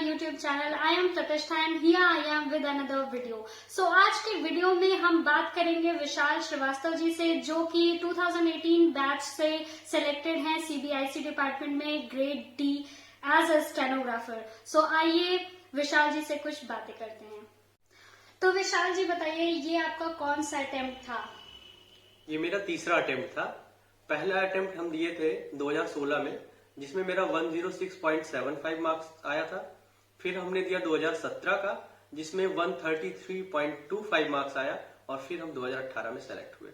YouTube channel. I am Pratishtha and here I am with another video. So आज के video में हम बात करेंगे विशाल श्रीवास्तव जी से, जो कि 2018 बैच से सिलेक्टेड हैं CBIC डिपार्टमेंट में grade D as a stenographer. So आइए विशाल जी से कुछ बातें करते हैं. तो विशाल जी बताइए, ये आपका कौन सा अटेम्प्ट था? ये मेरा तीसरा अटेम्प्ट था. पहला अटेम्प्ट हम दिए थे 2016 में, जिसमें मेरा 106.75 मार्क्स आया था. फिर हमने दिया 2017 का, जिसमें 133.25 मार्क्स आया, और फिर हम 2018 में सेलेक्ट हुए.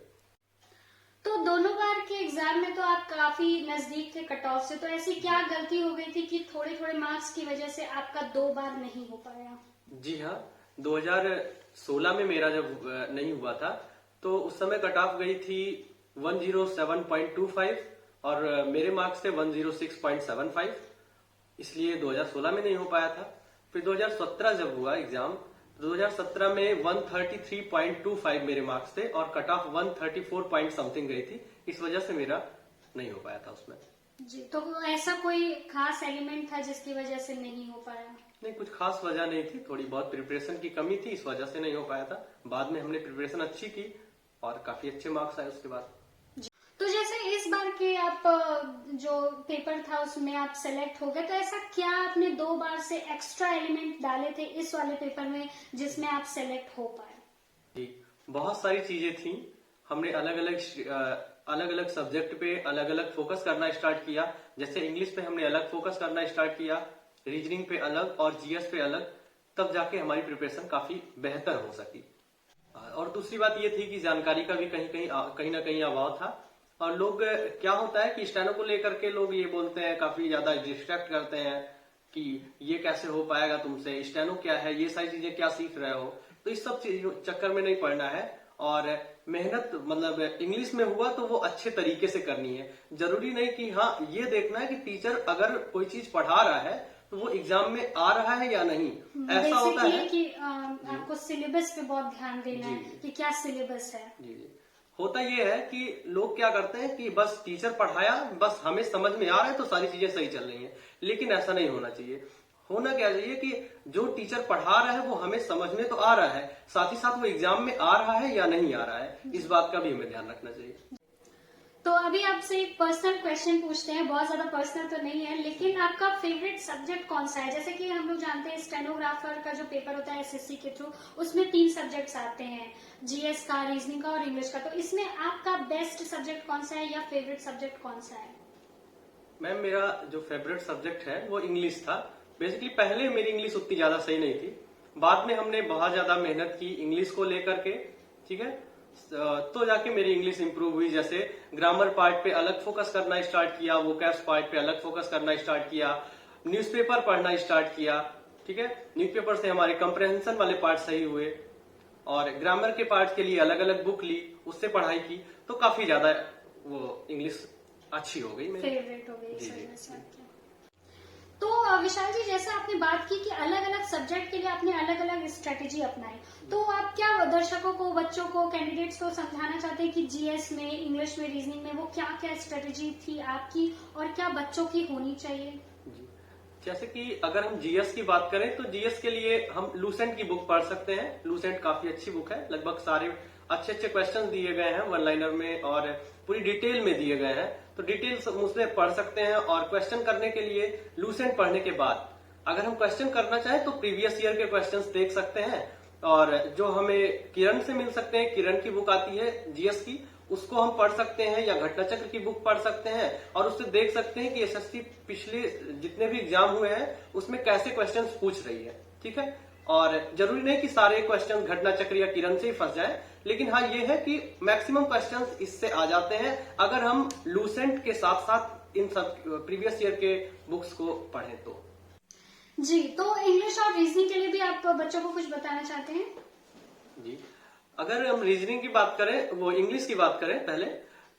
तो दोनों बार के एग्जाम में तो आप काफी नजदीक थे कट ऑफ से, तो ऐसी क्या गलती हो गई थी कि थोड़े थोड़े मार्क्स की वजह से आपका 2 बार नहीं हो पाया? जी हाँ, 2016 में मेरा जब नहीं हुआ था तो उस समय कट ऑफ गई थी 107.25 और मेरे मार्क्स थे 106.75, इसलिए 2016 में नहीं हो पाया था. फिर 2017 जब हुआ एग्जाम, 2017 में 133.25 मेरे मार्क्स थे और कट ऑफ 134 पॉइंट समथिंग गई थी. इस वजह से मेरा नहीं हो पाया था उसमें. जी, तो ऐसा कोई खास एलिमेंट था जिसकी वजह से नहीं हो पाया? नहीं, कुछ खास वजह नहीं थी. थोड़ी बहुत प्रिपरेशन की कमी थी, इस वजह से नहीं हो पाया था. बाद में हमने प्रिपरेशन अच्छी की और काफी अच्छे मार्क्स आए उसके बाद. तो जैसे इस बार के आप जो पेपर था उसमें आप सेलेक्ट हो गए, तो ऐसा क्या आपने 2 बार से एक्स्ट्रा एलिमेंट डाले थे इस वाले पेपर में जिसमें आप सेलेक्ट हो पाए? जी, बहुत सारी चीजें थी. हमने अलग अलग सब्जेक्ट पे अलग अलग फोकस करना स्टार्ट किया. जैसे इंग्लिश पे हमने अलग फोकस करना स्टार्ट किया, रीजनिंग पे अलग और जीएस पे अलग. तब जाके हमारी प्रिपरेशन काफी बेहतर हो सकी. और दूसरी बात ये थी कि जानकारी का भी कहीं ना कहीं अभाव था. और लोग, क्या होता है कि स्टेनो को लेकर के लोग ये बोलते हैं, काफी ज्यादा डिस्ट्रैक्ट करते हैं कि ये कैसे हो पाएगा तुमसे, स्टेनो क्या है, ये सारी चीजें क्या सीख रहे हो. तो इस सब चक्कर में नहीं पड़ना है. और मेहनत मतलब इंग्लिश में हुआ तो वो अच्छे तरीके से करनी है. जरूरी नहीं कि हाँ ये देखना है कि टीचर अगर कोई चीज पढ़ा रहा है तो वो एग्जाम में आ रहा है या नहीं. ऐसा होता है कि आपको सिलेबस पे बहुत ध्यान देना है कि क्या सिलेबस है. जी. होता ये है कि लोग क्या करते हैं कि बस टीचर पढ़ाया, बस हमें समझ में आ रहा है तो सारी चीजें सही चल रही हैं. लेकिन ऐसा नहीं होना चाहिए. होना क्या चाहिए कि जो टीचर पढ़ा रहा है वो हमें समझ में तो आ रहा है, साथ ही साथ वो एग्जाम में आ रहा है या नहीं आ रहा है, इस बात का भी हमें ध्यान रखना चाहिए. तो अभी आपसे एक पर्सनल क्वेश्चन पूछते हैं, बहुत ज्यादा पर्सनल तो नहीं है, लेकिन आपका फेवरेट सब्जेक्ट कौन सा है? जैसे कि हम लोग जानते हैं स्टेनोग्राफर का जो पेपर होता है SSC के थ्रू, उसमें 3 सब्जेक्ट्स आते हैं, जीएस का, रीजनिंग का और इंग्लिश का. तो इसमें आपका बेस्ट सब्जेक्ट कौन सा है या फेवरेट सब्जेक्ट कौन सा है? मैम, मेरा जो फेवरेट सब्जेक्ट है वो इंग्लिश था. बेसिकली पहले मेरी इंग्लिश उतनी ज्यादा सही नहीं थी. बाद में हमने बहुत ज्यादा मेहनत की इंग्लिश को लेकर के, ठीक है, तो जाके मेरी इंग्लिश इंप्रूव हुई. जैसे ग्रामर पार्ट पे अलग फोकस करना स्टार्ट किया, वोकैब्स पार्ट पे अलग फोकस करना स्टार्ट किया, न्यूज़पेपर पढ़ना स्टार्ट किया. ठीक है, न्यूज़पेपर से हमारे कंप्रहेंशन वाले पार्ट सही हुए और ग्रामर के पार्ट के लिए अलग अलग बुक ली, उससे पढ़ाई की, तो काफी ज्यादा वो इंग्लिश अच्छी हो गई, मेरी फेवरेट हो गई. जी. तो विशाल जी, जैसे आपने बात की कि अलग अलग सब्जेक्ट के लिए आपने अलग अलग स्ट्रेटेजी अपनाई, तो आप क्या दर्शकों को, बच्चों को, कैंडिडेट्स को समझाना चाहते हैं कि जीएस में, इंग्लिश में, रीजनिंग में वो क्या क्या स्ट्रेटेजी थी आपकी और क्या बच्चों की होनी चाहिए? जी, जैसे कि अगर हम जीएस की बात करें तो जीएस के लिए हम लूसेंट की बुक पढ़ सकते हैं. लूसेंट काफी अच्छी बुक है. लगभग सारे अच्छे अच्छे क्वेश्चन दिए गए हैं वन लाइनर में और पूरी डिटेल में दिए गए हैं. तो डिटेल उसमें पढ़ सकते हैं. और क्वेश्चन करने के लिए लूसेंट पढ़ने के बाद अगर हम क्वेश्चन करना चाहें तो प्रीवियस ईयर के क्वेश्चंस देख सकते हैं. और जो हमें किरण से मिल सकते हैं, किरण की बुक आती है जीएस की, उसको हम पढ़ सकते हैं, या घटना चक्र की बुक पढ़ सकते हैं और उससे देख सकते हैं कि एसएससी पिछले जितने भी एग्जाम हुए हैं उसमें कैसे क्वेश्चंस पूछ रही है. ठीक है, और जरूरी नहीं कि सारे क्वेश्चन घटना चक्र या किरण से ही फंस जाए, लेकिन हाँ ये है कि मैक्सिमम क्वेश्चंस इससे आ जाते हैं अगर हम लूसेंट के साथ साथ इन सब प्रीवियस ईयर के बुक्स को पढ़ें तो. जी, तो इंग्लिश और रीजनिंग के लिए भी आप बच्चों को कुछ बताना चाहते हैं? जी, अगर हम रीजनिंग की बात करें, वो इंग्लिश की बात करें पहले,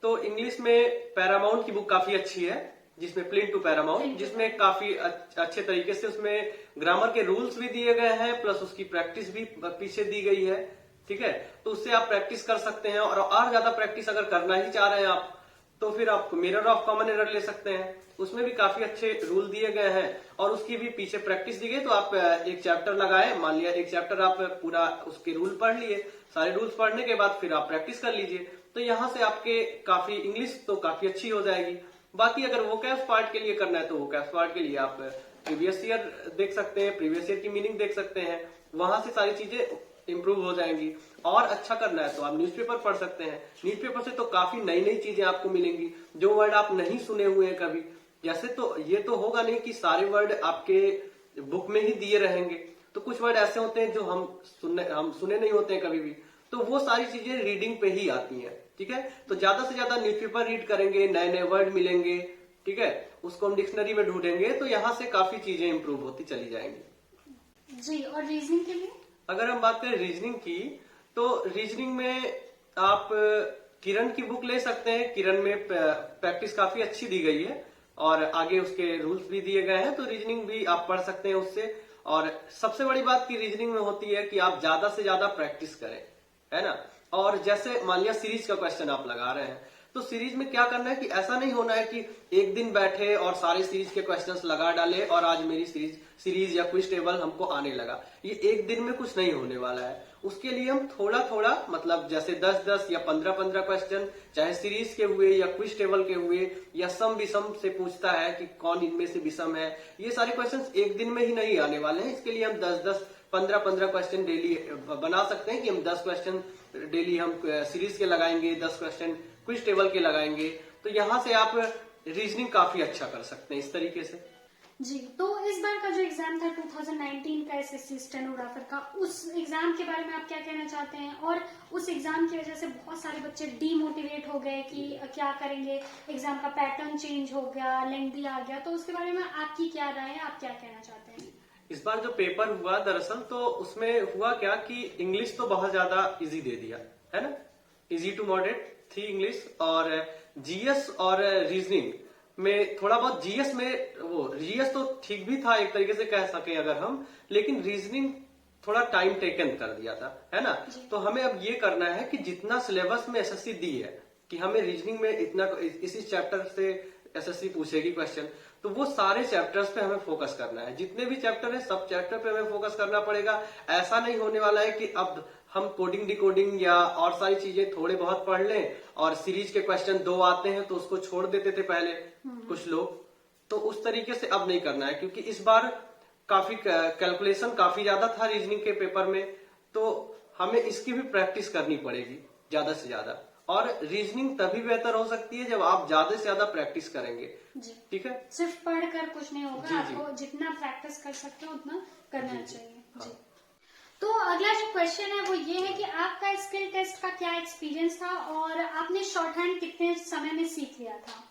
तो इंग्लिश में पैरामाउंट की बुक काफी अच्छी है, जिसमें प्लेन टू पैरामाउंट, जिसमें काफी अच्छे तरीके से उसमें ग्रामर के रूल्स भी दिए गए हैं, प्लस उसकी प्रैक्टिस भी पीछे दी गई है. ठीक है, तो उससे आप प्रैक्टिस कर सकते हैं. और ज्यादा प्रैक्टिस अगर करना ही चाह रहे हैं आप, तो फिर आप मिरर ऑफ कॉमन एरर ले सकते हैं. उसमें भी काफी अच्छे रूल दिए गए हैं और उसकी भी पीछे प्रैक्टिस दी गई। तो आप एक चैप्टर लगाए, मान लिया एक चैप्टर आप पूरा उसके रूल पढ़ लिए, सारे रूल्स पढ़ने के बाद फिर आप प्रैक्टिस कर लीजिए, तो यहाँ से आपके काफी इंग्लिश तो काफी अच्छी हो जाएगी। बाकी अगर वोकैब पार्ट के लिए करना है तो वोकैब पार्ट के लिए आप प्रीवियस ईयर देख सकते हैं, प्रीवियस ईयर की मीनिंग देख सकते हैं, वहां से सारी चीजें इंप्रूव हो जाएंगी। और अच्छा करना है तो आप न्यूज़पेपर पढ़ सकते हैं, न्यूज़पेपर से तो काफी नई नई चीजें आपको मिलेंगी, जो वर्ड आप नहीं सुने हुए हैं कभी। जैसे तो ये तो होगा नहीं कि सारे वर्ड आपके बुक में ही दिए रहेंगे, तो कुछ वर्ड ऐसे होते हैं जो हम सुने नहीं होते हैं कभी भी, तो वो सारी चीजें रीडिंग पे ही आती हैं। ठीक है, तो ज्यादा से ज्यादा न्यूज़पेपर रीड करेंगे, नए नए वर्ड मिलेंगे, ठीक है, उसको हम डिक्शनरी में ढूंढेंगे, तो यहाँ से काफी चीजें इंप्रूव होती चली जाएंगी। जी, और रीजनिंग के लिए अगर हम बात करें रीजनिंग की, तो रीजनिंग में आप किरण की बुक ले सकते हैं। किरण में प्रैक्टिस काफी अच्छी दी गई है और आगे उसके रूल्स भी दिए गए हैं, तो रीजनिंग भी आप पढ़ सकते हैं उससे। और सबसे बड़ी बात की रीजनिंग में होती है कि आप ज्यादा से ज्यादा प्रैक्टिस करें, है ना। और जैसे मान लिया सीरीज का क्वेश्चन आप लगा रहे हैं, तो सीरीज में क्या करना है कि ऐसा नहीं होना है कि एक दिन बैठे और सारे सीरीज के क्वेश्चंस लगा डाले और आज मेरी सीरीज या क्विज टेबल हमको आने लगा। ये एक दिन में कुछ नहीं होने वाला है। उसके लिए हम थोड़ा थोड़ा, मतलब जैसे 10-10 या 15-15 क्वेश्चन, चाहे सीरीज के हुए या क्विज टेबल के हुए या सम विषम से पूछता है कि कौन इनमें से विषम है, ये सारे क्वेश्चन एक दिन में ही नहीं आने वाले हैं। इसके लिए हम 10-10 15-15 क्वेश्चन डेली बना सकते हैं कि हम 10 क्वेश्चन डेली हम सीरीज के लगाएंगे, 10 क्वेश्चन क्विज टेबल के लगाएंगे, तो यहाँ से आप रीजनिंग काफी अच्छा कर सकते हैं इस तरीके से। जी, तो इस बार का जो एग्जाम था 2019 का एसएससी स्टेनोग्राफर का, उस एग्जाम के बारे में आप क्या कहना चाहते हैं? और उस एग्जाम की वजह से बहुत सारे बच्चे डीमोटिवेट हो गए कि क्या करेंगे, एग्जाम का पैटर्न चेंज हो गया, लेंथी आ गया, तो उसके बारे में आपकी क्या राय है, आप क्या कहना चाहते हैं? इस बार जो पेपर हुआ दरअसल, तो उसमें हुआ क्या कि इंग्लिश तो बहुत ज्यादा इजी दे दिया है ना, इजी टू मॉडरेट थी इंग्लिश, और जीएस और रीजनिंग में थोड़ा बहुत, जीएस में वो जीएस तो ठीक भी था एक तरीके से कह सके अगर हम, लेकिन रीजनिंग थोड़ा टाइम टेकन कर दिया था, है ना। तो हमें अब ये करना है कि जितना सिलेबस में एसएससी दी है कि हमें रीजनिंग में इतना, इसी चैप्टर से एसएससी पूछेगी क्वेश्चन, तो वो सारे चैप्टर्स पे हमें फोकस करना है। जितने भी चैप्टर है सब चैप्टर पे हमें फोकस करना पड़ेगा। ऐसा नहीं होने वाला है कि अब हम कोडिंग डिकोडिंग या और सारी चीजें थोड़े बहुत पढ़ लें और सीरीज के क्वेश्चन 2 आते हैं तो उसको छोड़ देते थे पहले कुछ लोग, तो उस तरीके से अब नहीं करना है, क्योंकि इस बार काफी कैलकुलेशन काफी ज्यादा था रीजनिंग के पेपर में, तो हमें इसकी भी प्रैक्टिस करनी पड़ेगी ज्यादा से ज्यादा। और रीजनिंग तभी बेहतर हो सकती है जब आप ज्यादा से ज्यादा प्रैक्टिस करेंगे। ठीक है, सिर्फ पढ़कर कुछ नहीं होगा, जी, आपको जितना प्रैक्टिस कर सकते हो उतना करना चाहिए। हाँ। जी, तो अगला जो क्वेश्चन है वो ये है कि आपका स्किल टेस्ट का क्या एक्सपीरियंस था और आपने शॉर्ट हैंड कितने समय में सीख लिया था?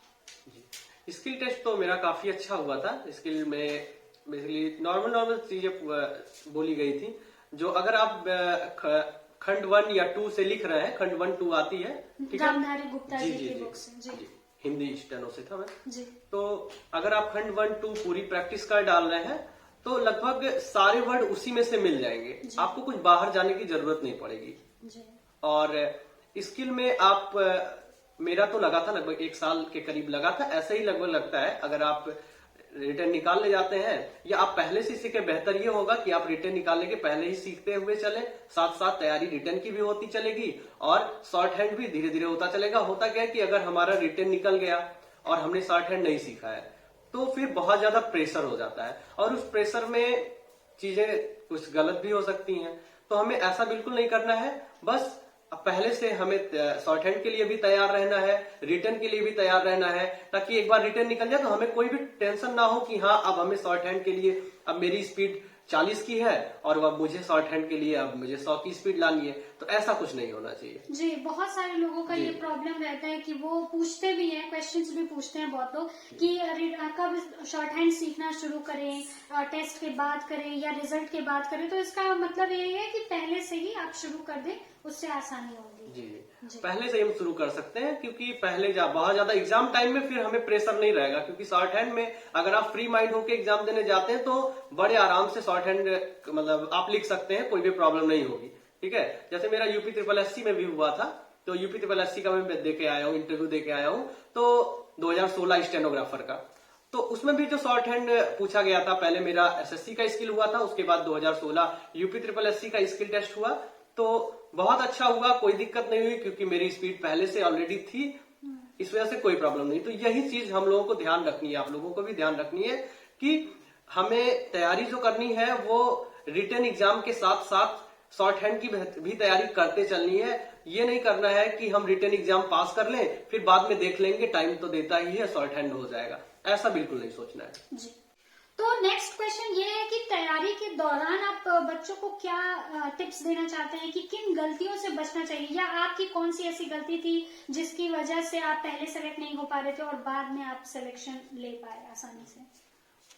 स्किल टेस्ट तो मेरा काफी अच्छा हुआ था। स्किल में बेसिकली नॉर्मल चीजें बोली गई थी, जो अगर आप खंड 1 या 2 से लिख रहे हैं, खंड 1-2 आती है, ठीक है, रामधारी गुप्ता जी की बुक से। जी, हिंदी स्टेनो से था मैं जी। तो अगर आप खंड 1-2 पूरी प्रैक्टिस कर डाल रहे हैं तो लगभग सारे वर्ड उसी में से मिल जाएंगे, आपको कुछ बाहर जाने की जरूरत नहीं पड़ेगी जी। और स्किल में आप, मेरा तो लगा था लगभग 1 साल के करीब लगा था, ऐसे ही लगभग लगता है। अगर आप रिटर्न निकाल ले जाते हैं या आप पहले से सीखे, बेहतर ये होगा कि आप रिटर्न निकालने के पहले ही सीखते हुए चले, साथ साथ तैयारी रिटर्न की भी होती चलेगी और शॉर्ट हैंड भी धीरे धीरे होता चलेगा। होता क्या है कि अगर हमारा रिटर्न निकल गया और हमने शॉर्ट हैंड नहीं सीखा है तो फिर बहुत ज्यादा प्रेशर हो जाता है और उस प्रेशर में चीजें कुछ गलत भी हो सकती हैं। तो हमें ऐसा बिल्कुल नहीं करना है, बस पहले से हमें शॉर्ट हैंड के लिए भी तैयार रहना है, रिटर्न के लिए भी तैयार रहना है, ताकि एक बार रिटर्न निकल जाए तो हमें कोई भी टेंशन ना हो कि हाँ अब हमें शॉर्ट हैंड के लिए, अब मेरी स्पीड 40 की है और अब मुझे शॉर्ट हैंड के लिए अब मुझे 100 की स्पीड लानी है, तो ऐसा कुछ नहीं होना चाहिए। जी, बहुत सारे लोगों का ये प्रॉब्लम रहता है कि वो पूछते भी हैं, क्वेश्चंस भी पूछते हैं बहुत लोग कि कब शॉर्ट हैंड सीखना शुरू करें, टेस्ट के बाद करें या रिजल्ट के बाद करें। तो इसका मतलब ये है कि पहले से ही आप शुरू कर दें, उससे आसानी होगी। जी, पहले से हम शुरू कर सकते हैं, क्योंकि पहले बहुत ज्यादा एग्जाम टाइम में फिर हमें प्रेशर नहीं रहेगा, क्योंकि शॉर्ट हैंड में अगर आप फ्री माइंड होकर एग्जाम देने जाते हैं तो बड़े आराम से शॉर्ट हैंड मतलब आप लिख सकते हैं, कोई भी प्रॉब्लम नहीं होगी। ठीक है, जैसे मेरा यूपी SSSC में भी हुआ था, तो यूपी SSSC का मैं दे के आया हूँ, इंटरव्यू दे के आया हूँ, तो 2016 स्टेनोग्राफर का, तो उसमें भी जो शॉर्ट हैंड पूछा गया था, पहले मेरा एसएससी का स्किल हुआ था, उसके बाद 2016 यूपी ट्रिपल एससी का स्किल टेस्ट हुआ, तो बहुत अच्छा हुआ, कोई दिक्कत नहीं हुई क्योंकि मेरी स्पीड पहले से ऑलरेडी थी, इस वजह से कोई प्रॉब्लम नहीं। तो यही चीज हम लोगों को ध्यान रखनी है, आप लोगों को भी ध्यान रखनी है कि हमें तैयारी जो करनी है वो रिटन एग्जाम के साथ साथ शॉर्ट हैंड की भी तैयारी करते चलनी है। ये नहीं करना है कि हम रिटन एग्जाम पास कर लें फिर बाद में देख लेंगे, टाइम तो देता ही है, शॉर्ट हैंड हो जाएगा, ऐसा बिल्कुल नहीं सोचना है जी। तो नेक्स्ट क्वेश्चन ये है कि तैयारी के दौरान आप बच्चों को क्या टिप्स देना चाहते हैं कि किन गलतियों से बचना चाहिए, या आपकी कौन सी ऐसी गलती थी जिसकी वजह से आप पहले सेलेक्ट नहीं हो पा रहे थे और बाद में आप सिलेक्शन ले पाए आसानी से?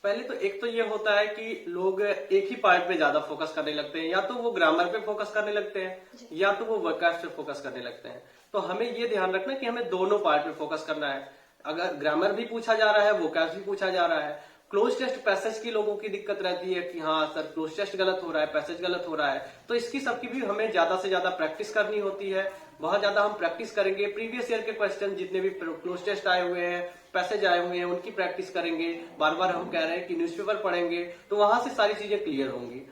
पहले तो एक तो ये होता है कि लोग एक ही पार्ट पे ज्यादा फोकस करने लगते हैं, या तो वो ग्रामर पे फोकस करने लगते हैं या तो वो वर्कआउट पे फोकस करने लगते हैं। तो हमें ये ध्यान रखना कि हमें दोनों पार्ट पे फोकस करना है। अगर ग्रामर भी पूछा जा रहा है, वोकैब भी पूछा जा रहा है। क्लोज टेस्ट पैसेज की लोगों की दिक्कत रहती है कि हाँ सर क्लोज टेस्ट गलत हो रहा है, पैसेज गलत हो रहा है, तो इसकी सबकी भी हमें ज्यादा से ज्यादा प्रैक्टिस करनी होती है। बहुत ज्यादा हम प्रैक्टिस करेंगे, प्रीवियस ईयर के क्वेश्चन जितने भी क्लोज टेस्ट आए हुए हैं, पैसेज आए हुए हैं, उनकी प्रैक्टिस करेंगे। बार बार हम कह रहे हैं कि न्यूज़पेपर पढ़ेंगे, तो वहां से सारी चीजें क्लियर होंगी।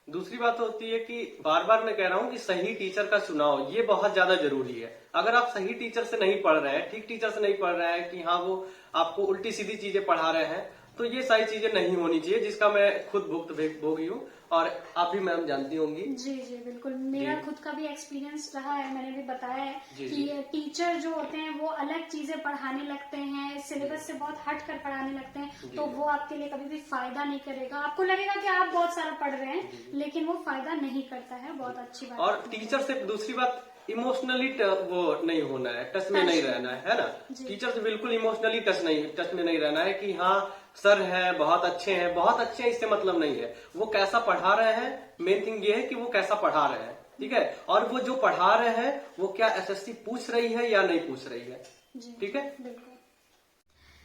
दूसरी बात होती है कि बार बार मैं कह रहा हूं कि सही टीचर का चुनाव ये बहुत ज्यादा जरूरी है। अगर आप सही टीचर से नहीं पढ़ रहे हैं, ठीक टीचर से नहीं पढ़ रहे हैं कि हाँ वो आपको उल्टी सीधी चीजें पढ़ा रहे हैं, तो ये सारी चीजें नहीं होनी चाहिए, जिसका मैं खुद भुगत भोगी हूँ और आप भी मैम जानती होंगी। जी जी बिल्कुल, मेरा खुद का भी एक्सपीरियंस रहा है, मैंने भी बताया है कि टीचर जो होते हैं वो अलग चीजें पढ़ाने लगते हैं, सिलेबस से बहुत हट कर पढ़ाने लगते हैं, तो वो आपके लिए कभी भी फायदा नहीं करेगा। आपको लगेगा कि आप बहुत सारा पढ़ रहे हैं लेकिन वो फायदा नहीं करता है। बहुत अच्छी बात। और टीचर से दूसरी बात, इमोशनली वो नहीं होना है, टच में नहीं रहना है ना। टीचर से बिल्कुल इमोशनली टच में नहीं रहना है कि हाँ सर है बहुत अच्छे हैं, बहुत अच्छे हैं, इससे मतलब नहीं है। वो कैसा पढ़ा रहे हैं, मेन थिंग ये है कि वो कैसा पढ़ा रहे हैं, ठीक है। और वो जो पढ़ा रहे हैं वो क्या एसएससी पूछ रही है या नहीं पूछ रही है, ठीक है। बिल्कुल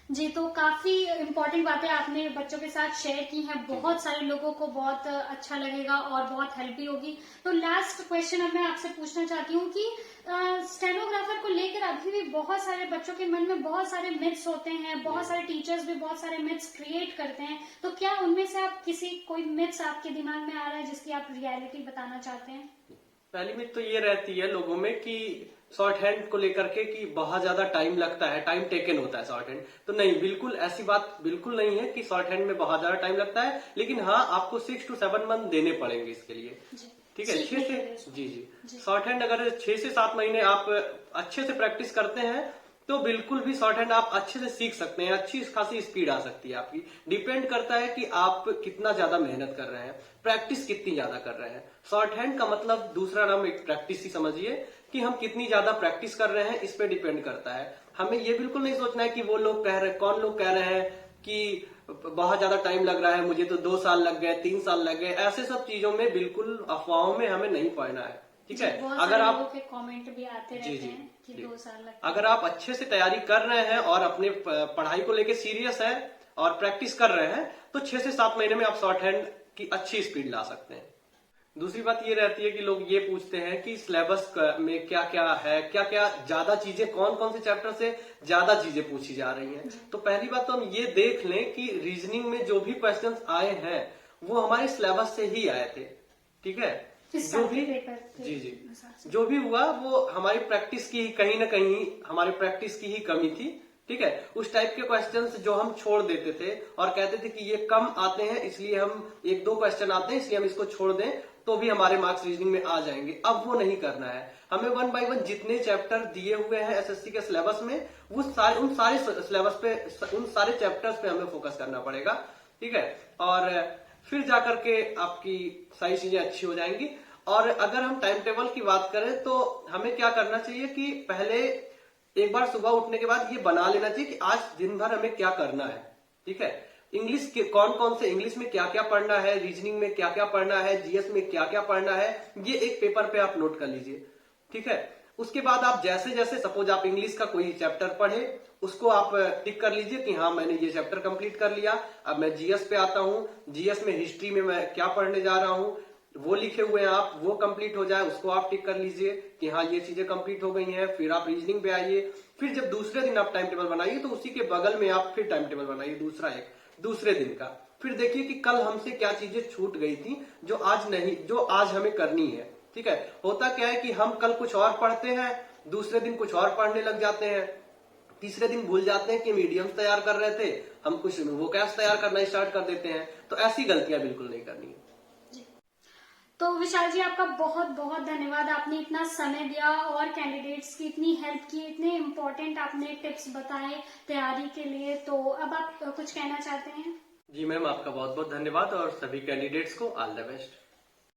जी, तो काफी इम्पोर्टेंट बातें आपने बच्चों के साथ शेयर की हैं, बहुत सारे लोगों को बहुत अच्छा लगेगा और बहुत हेल्प भी होगी। तो लास्ट क्वेश्चन अब मैं आपसे पूछना चाहती हूँ कि स्टेनोग्राफर को लेकर अभी भी बहुत सारे बच्चों के मन में बहुत सारे मिथ्स होते हैं, बहुत सारे टीचर्स भी बहुत सारे मिथ्स क्रिएट करते हैं, तो क्या उनमें से आप कोई मिथ्स आपके दिमाग में आ रहा है जिसकी आप रियलिटी बताना चाहते हैं? पहली मिथ तो ये रहती है लोगों में कि शॉर्ट हैंड को लेकर के कि बहुत ज्यादा टाइम लगता है, टाइम टेकन होता है शॉर्ट हैंड। तो नहीं, बिल्कुल ऐसी बात बिल्कुल नहीं है कि शॉर्ट हैंड में बहुत ज्यादा टाइम लगता है, लेकिन हाँ आपको 6 to 7 मंथ देने पड़ेंगे इसके लिए, ठीक है। 6 से जी शॉर्ट हैंड अगर 6 से 7 महीने आप अच्छे से प्रैक्टिस करते हैं तो बिल्कुल भी शॉर्ट हैंड आप अच्छे से सीख सकते हैं, अच्छी खासी स्पीड आ सकती है आपकी। डिपेंड करता है कि आप कितना ज्यादा मेहनत कर रहे हैं, प्रैक्टिस कितनी ज्यादा कर रहे हैं। शॉर्ट हैंड का मतलब दूसरा नाम एक प्रैक्टिस ही समझिए कि हम कितनी ज्यादा प्रैक्टिस कर रहे हैं, इस पे डिपेंड करता है। हमें ये बिल्कुल नहीं सोचना है कि वो लोग कह रहे, कौन लोग कह रहे हैं कि बहुत ज्यादा टाइम लग रहा है, मुझे तो 2 साल लग गए, 3 साल लग गए, ऐसे सब चीजों में बिल्कुल अफवाहों में हमें नहीं पड़ना है, ठीक है। अगर आप कमेंट भी आते रहते हैं कि 2 साल लगते हैं। अगर आप अच्छे से तैयारी कर रहे हैं और अपने पढ़ाई को लेके सीरियस है और प्रैक्टिस कर रहे हैं तो 6 से 7 महीने में आप शॉर्ट हैंड की अच्छी स्पीड ला सकते हैं। दूसरी बात ये रहती है कि लोग ये पूछते हैं कि सिलेबस में क्या क्या है, क्या क्या ज्यादा चीजें, कौन कौन से चैप्टर से ज्यादा चीजें पूछी जा रही हैं। तो पहली बात तो हम ये देख लें कि रीजनिंग में जो भी क्वेश्चंस आए हैं वो हमारे सिलेबस से ही आए थे, ठीक है। जो भी जो भी हुआ वो हमारी प्रैक्टिस की कहीं ना कहीं हमारी प्रैक्टिस की ही कमी थी, ठीक है। उस टाइप के क्वेश्चंस जो हम छोड़ देते थे और कहते थे कि ये कम आते हैं इसलिए हम 1-2 क्वेश्चन आते हैं इसलिए हम इसको छोड़ दें तो भी हमारे मार्क्स रीजनिंग में आ जाएंगे। अब वो नहीं करना है, हमें 1 by 1 जितने चैप्टर दिए हुए हैं एसएससी के सिलेबस में वो उन सारे सिलेबस पे, उन सारे चैप्टर्स पे हमें फोकस करना पड़ेगा, ठीक है। और फिर जाकर के आपकी सारी चीजें अच्छी हो जाएंगी। और अगर हम टाइम टेबल की बात करें तो हमें क्या करना चाहिए कि पहले एक बार सुबह उठने के बाद ये बना लेना चाहिए कि आज दिन भर हमें क्या करना है, ठीक है। इंग्लिश के कौन कौन से, इंग्लिश में क्या क्या पढ़ना है, रीजनिंग में क्या क्या पढ़ना है, जीएस में क्या क्या पढ़ना है, ये एक पेपर पे आप नोट कर लीजिए, ठीक है। उसके बाद आप जैसे जैसे सपोज आप इंग्लिश का कोई चैप्टर पढ़े उसको आप टिक कर लीजिए कि हाँ मैंने ये चैप्टर कंप्लीट कर लिया। अब मैं जीएस पे आता हूँ, जीएस में हिस्ट्री में मैं क्या पढ़ने जा रहा हूँ वो लिखे हुए हैं आप, वो कंप्लीट हो जाए उसको आप टिक कर लीजिए कि हाँ ये चीजें कंप्लीट हो गई हैं। फिर आप रीजनिंग पे आइए, फिर जब दूसरे दिन आप टाइम टेबल बनाइए तो उसी के बगल में आप फिर टाइम टेबल बनाइए दूसरे दिन का। फिर देखिए कि कल हमसे क्या चीजें छूट गई थी जो आज हमें करनी है। ठीक है, होता क्या है कि हम कल कुछ और पढ़ते हैं, दूसरे दिन कुछ और पढ़ने लग जाते हैं, तीसरे दिन भूल जाते हैं कि हम इडियम्स तैयार कर रहे थे, हम कुछ वोकैब्स तैयार करना स्टार्ट कर देते हैं। तो ऐसी गलतियां बिल्कुल नहीं करनी है। तो विशाल जी, आपका बहुत बहुत धन्यवाद। आपने इतना समय दिया और कैंडिडेट्स की इतनी हेल्प की, इतने इम्पोर्टेंट आपने टिप्स बताए तैयारी के लिए। तो अब आप कुछ कहना चाहते हैं? जी मैम, आपका बहुत बहुत धन्यवाद और सभी कैंडिडेट्स को ऑल द बेस्ट।